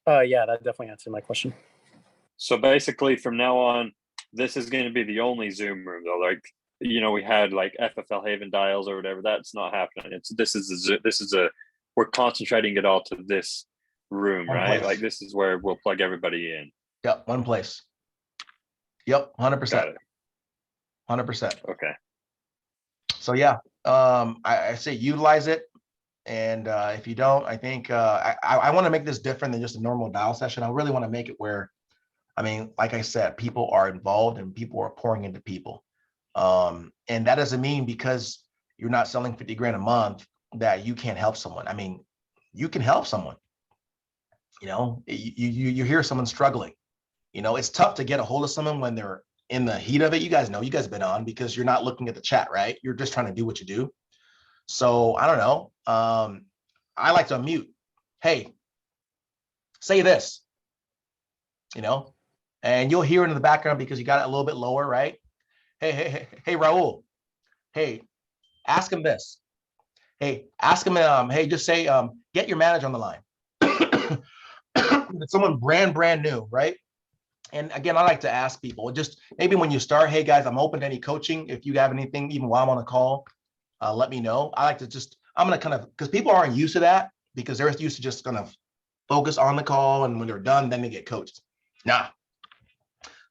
Yeah, that definitely answered my question.
So basically, from now on, this is going to be the only Zoom room, though. Like, we had like FFL Haven dials or whatever. That's not happening. We're concentrating it all to this room,
One
right?
place.
Like, this is where we'll plug everybody in.
Yep, one place. Yep, 100%.
Got it.
100%.
Okay.
So yeah, I say utilize it. And if you don't, I think I want to make this different than just a normal dial session. I really want to make it where, like I said, people are involved and people are pouring into people. And that doesn't mean because you're not selling 50 grand a month that you can't help someone. You can help someone. You hear someone struggling. It's tough to get a hold of someone when they're in the heat of it. You guys have been on, because you're not looking at the chat, right? You're just trying to do what you do. So I don't know. I like to unmute. Hey, say this, and you'll hear it in the background because you got it a little bit lower, right? Hey, Raul. Hey, ask him this. Hey, ask him, hey, just say, get your manager on the line. Someone brand new, right? And again, I like to ask people, just maybe when you start, hey guys, I'm open to any coaching. If you have anything, even while I'm on a call, let me know. I like to I'm going to because people aren't used to that, because they're used to just kind of focus on the call. And when they're done, then they get coached. Nah,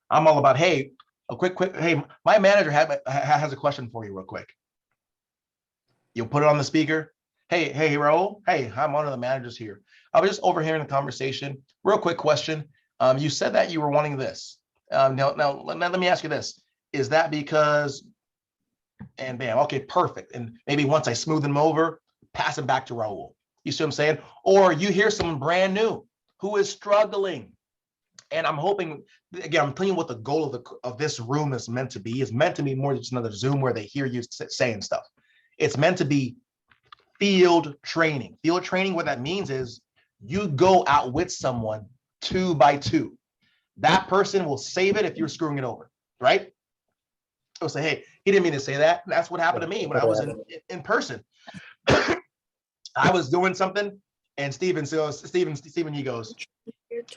I'm all about, hey, a quick, hey, my manager has a question for you real quick. You'll put it on the speaker. Hey, Raul. Hey, I'm one of the managers here. I was just overhearing the conversation. Real quick question. You said that you were wanting this. Now, let me ask you this. Is that because, and bam, okay, perfect. And maybe once I smooth them over, pass them back to Raul. You see what I'm saying? Or you hear someone brand new who is struggling. And I'm hoping, again, I'm telling you what the goal of this room is meant to be. It's meant to be more than just another Zoom where they hear you saying stuff. It's meant to be field training. Field training, what that means is you go out with someone 2 by 2. That person will save it if you're screwing it over, right? It'll say, hey, he didn't mean to say that. And that's what happened to me when I was in person. I was doing something and Steven, he goes,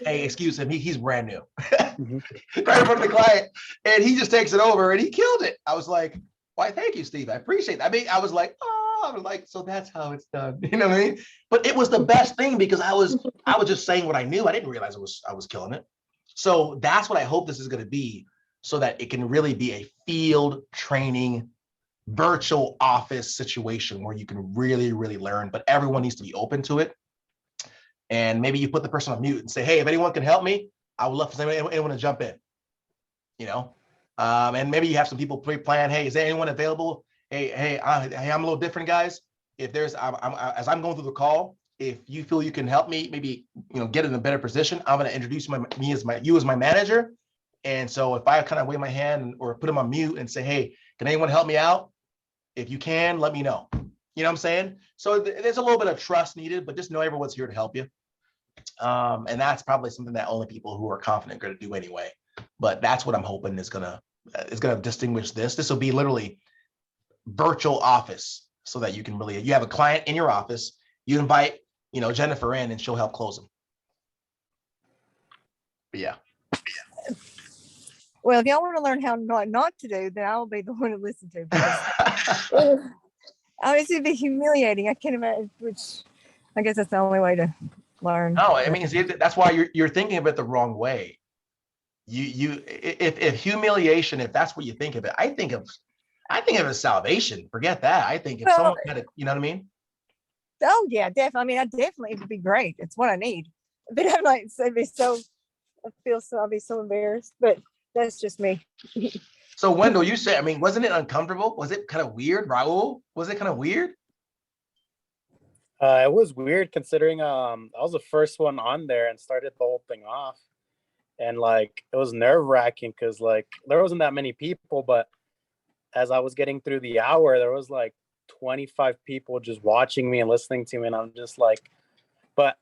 hey, excuse him, he's brand new. Right in front of the client. And he just takes it over and he killed it. I was like, why, thank you, Steve. I appreciate that. I mean, I was like, so that's how it's done. You know what I mean? But it was the best thing because I was just saying what I knew. I didn't realize I was killing it. So that's what I hope this is going to be, so that it can really be a field training virtual office situation where you can really, really learn, but everyone needs to be open to it. And maybe you put the person on mute and say, hey, if anyone can help me, I would love for anyone to jump in, you know? And maybe you have some people pre-plan, hey, is there anyone available? Hey, I'm a little different, guys. If there's, as I'm going through the call, if you feel you can help me, maybe, get in a better position, I'm going to introduce you as my manager. And so if I kind of wave my hand or put them on mute and say, hey, can anyone help me out? If you can, let me know. You know what I'm saying? So there's a little bit of trust needed, but just know everyone's here to help you. And that's probably something that only people who are confident are going to do anyway. But that's what I'm hoping is gonna distinguish this. This will be literally virtual office, so that you can really, you have a client in your office, you invite, Jennifer in and she'll help close them. But yeah.
Well, if y'all want to learn how not to do, then I'll be the one to listen to. Because it's gonna be humiliating. I can't imagine. Which I guess that's the only way to learn.
No, I mean, that's why you're thinking of it the wrong way. If humiliation, if that's what you think of it, I think of it as salvation. Forget that. I think if someone had it, you know what I mean?
Oh yeah, definitely. I mean, it would be great. It's what I need. But I'm like, I'll be so embarrassed. But that's just me.
So Wendell, you said, I mean, wasn't it uncomfortable? Was it kind of weird, Raul? Was it kind of weird?
It was weird considering I was the first one on there and started the whole thing off. And like it was nerve-wracking because like there wasn't that many people, but as I was getting through the hour, there was like 25 people just watching me and listening to me. And I'm just like, but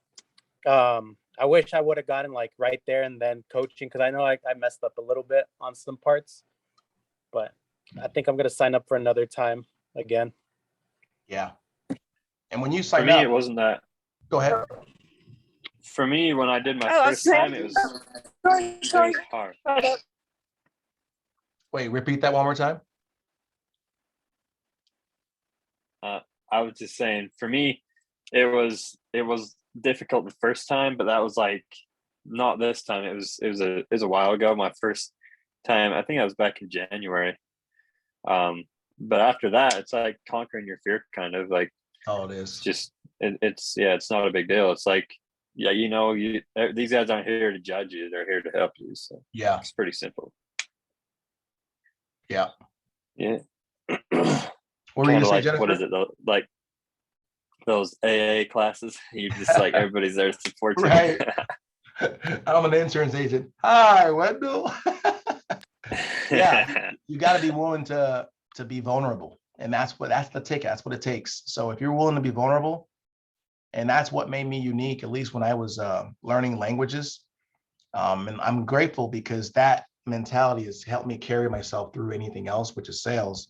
I wish I would have gotten like right there and then coaching, because I know I messed up a little bit on some parts, but I think I'm gonna sign up for another time again.
Yeah. And when you
For
sign
me,
up,
it wasn't that.
go ahead.
For me, when I did my first time, it was hard.
Wait, repeat that one more time.
I was just saying, for me, it was difficult the first time, but that was like not this time. It was a while ago. My first time, I think I was back in January. But after that, it's like conquering your fear, kind of like.
Oh, it is.
It's not a big deal. It's like, yeah, these guys aren't here to judge you; they're here to help you. So
yeah,
it's pretty simple.
Yeah.
Yeah.
What were you gonna say,
like,
Jennifer?
what is it though? Like those AA classes, you just like everybody's there to support you.
Right. I'm an insurance agent. Hi, Wendell. Yeah, you got to be willing to be vulnerable, and that's the ticket. That's what it takes. So if you're willing to be vulnerable, and that's what made me unique, at least when I was learning languages, and I'm grateful because that mentality has helped me carry myself through anything else, which is sales.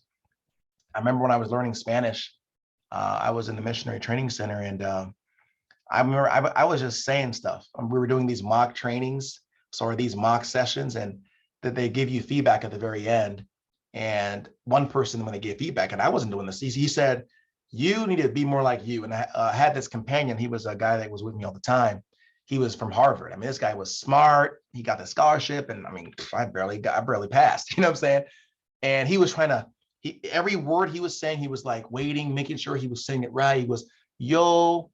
I remember when I was learning Spanish, I was in the missionary training center, and I remember I was just saying stuff. We were doing these mock trainings, these mock sessions, and that they give you feedback at the very end. And one person, when they gave feedback, and I wasn't doing this, he said, you need to be more like you. And I had this companion. He was a guy that was with me all the time. He was from Harvard. I mean, this guy was smart. He got the scholarship, and I mean, I barely passed. You know what I'm saying? And he was trying to every word he was saying, he was like waiting, making sure he was saying it right. He was yo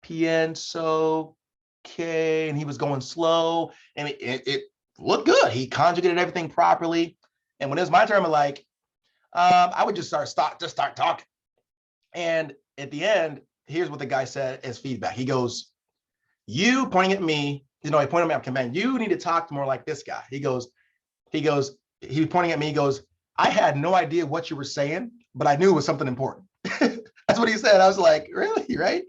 pienso que, and he was going slow, and it looked good. He conjugated everything properly. And when it was my turn, I'm like, I would just start talking. And at the end, here's what the guy said as feedback. He goes, you pointing at me, he pointed at me on command, you need to talk more like this guy. He was pointing at me, he goes, I had no idea what you were saying, but I knew it was something important. That's what he said. I was like, really? Right?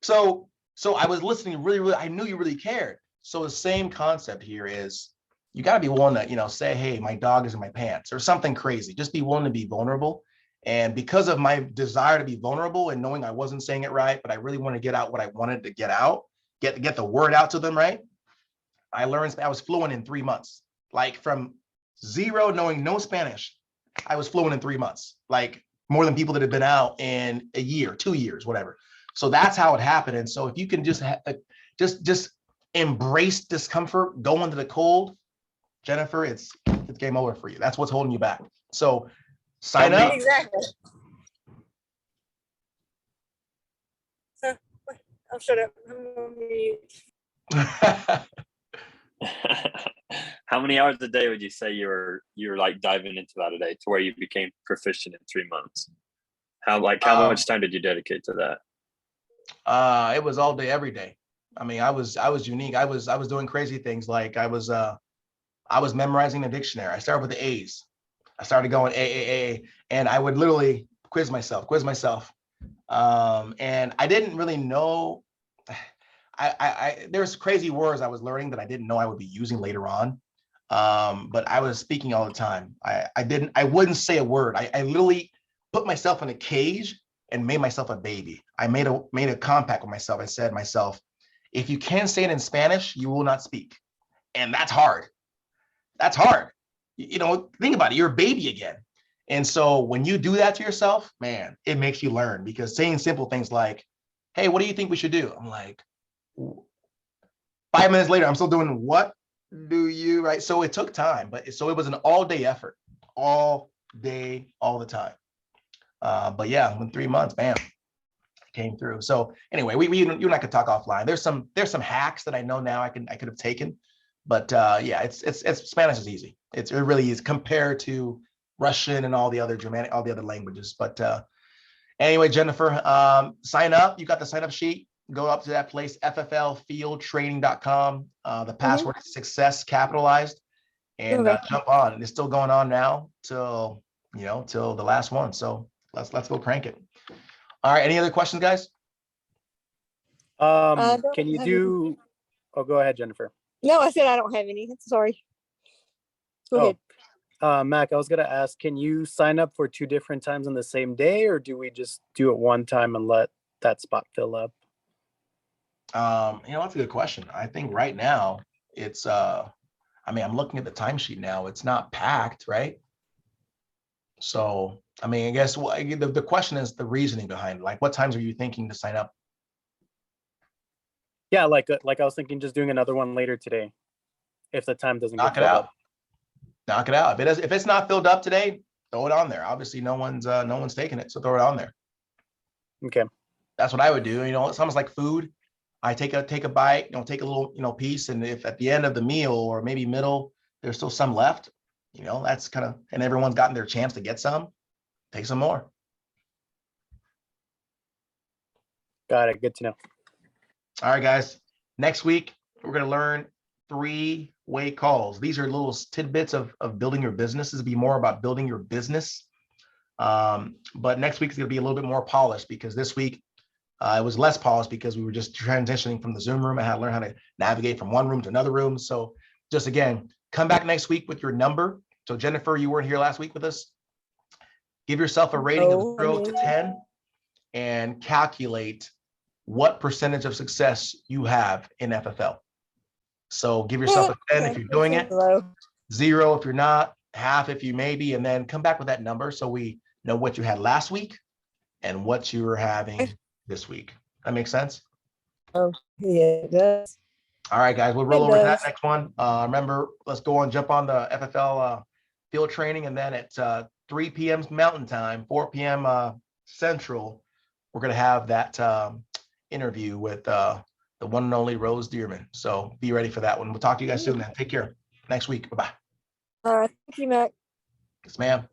So I was listening really, I knew you really cared. So the same concept here is you got to be willing to, say, hey, my dog is in my pants or something crazy. Just be willing to be vulnerable. And because of my desire to be vulnerable and knowing I wasn't saying it right, but I really want to get out what I wanted to get out, get the word out to them, right? I learned, I was fluent in 3 months, like from zero, knowing no Spanish. I was fluent in 3 months, like more than people that have been out in a year, 2 years, whatever. So that's how it happened. And so if you can just embrace discomfort, go into the cold, Jennifer, it's game over for you. That's what's holding you back. So sign up.
Exactly. So I'll shut up. I'm on mute.
How many hours a day would you say you're like diving into that a day to where you became proficient in 3 months? How much time did you dedicate to that?
It was all day, every day. I mean, I was unique. I was doing crazy things. Like I was memorizing the dictionary. I started with the A's. I started going A, and I would literally quiz myself. And I didn't really know. There's crazy words I was learning that I didn't know I would be using later on. But I was speaking all the time. I wouldn't say a word. I literally put myself in a cage and made myself a baby. I made a compact with myself. I said myself, if you can't say it in Spanish, you will not speak. And that's hard. That's hard. Think about it. You're a baby again. And so when you do that to yourself, man, it makes you learn, because saying simple things like, hey, what do you think we should do? I'm like, 5 minutes later, I'm still doing what do you, right? So it took time, so it was an all day effort, all day, all the time. But yeah, in 3 months, bam, came through. So anyway, you and I could talk offline. There's some hacks that I know now I could have taken, but yeah, it's Spanish is easy. It really is compared to Russian and all the other Germanic, all the other languages. But anyway, Jennifer, sign up. You got the sign up sheet. Go up to that place, fflfieldtraining.com. The password is success capitalized, and jump on. And it's still going on now till the last one. So let's go crank it. All right. Any other questions, guys?
Can you do? Oh, go ahead, Jennifer.
No, I said I don't have any. Sorry. Go ahead.
Mac, I was gonna ask, can you sign up for 2 different times on the same day, or do we just do it one time and let that spot fill up?
That's a good question. I think right now it's I'm looking at the timesheet now. It's not packed, right? So I guess the question is the reasoning behind it. Like, what times are you thinking to sign up?
Yeah, like I was thinking just doing another one later today, if the time doesn't
Knock
get
it
filled
out.
up.
Knock it out. If it's not filled up today, throw it on there. Obviously, no one's taking it, so throw it on there.
Okay.
That's what I would do. It's almost like food. I take a bite, take a little, piece, and if at the end of the meal or maybe middle, there's still some left, that's kind of, and everyone's gotten their chance to get some, take some more.
Got it. Good to know.
All right, guys. Next week, we're going to learn 3-way calls. These are little tidbits of building your business. This will be more about building your business. But next week is going to be a little bit more polished, because this week it was less polished because we were just transitioning from the Zoom room. I had to learn how to navigate from one room to another room. So just again, come back next week with your number. So Jennifer, you weren't here last week with us. Give yourself a rating of 0 to 10 and calculate what percentage of success you have in FFL. So give yourself a 10 if you're doing it, 0 if you're not, half if you maybe, and then come back with that number so we know what you had last week and what you were having this week. That makes sense?
Oh, yeah, it does.
All right, guys, we'll roll over to that next one. Remember, let's jump on the FFL field training, and then at 3 p.m. Mountain Time, 4 p.m. Central, we're going to have that interview with the one and only Rose Dearman. So be ready for that one. We'll talk to you guys soon then. Take care. Next week. Bye-bye.
Thank you, Mac.
Yes, ma'am.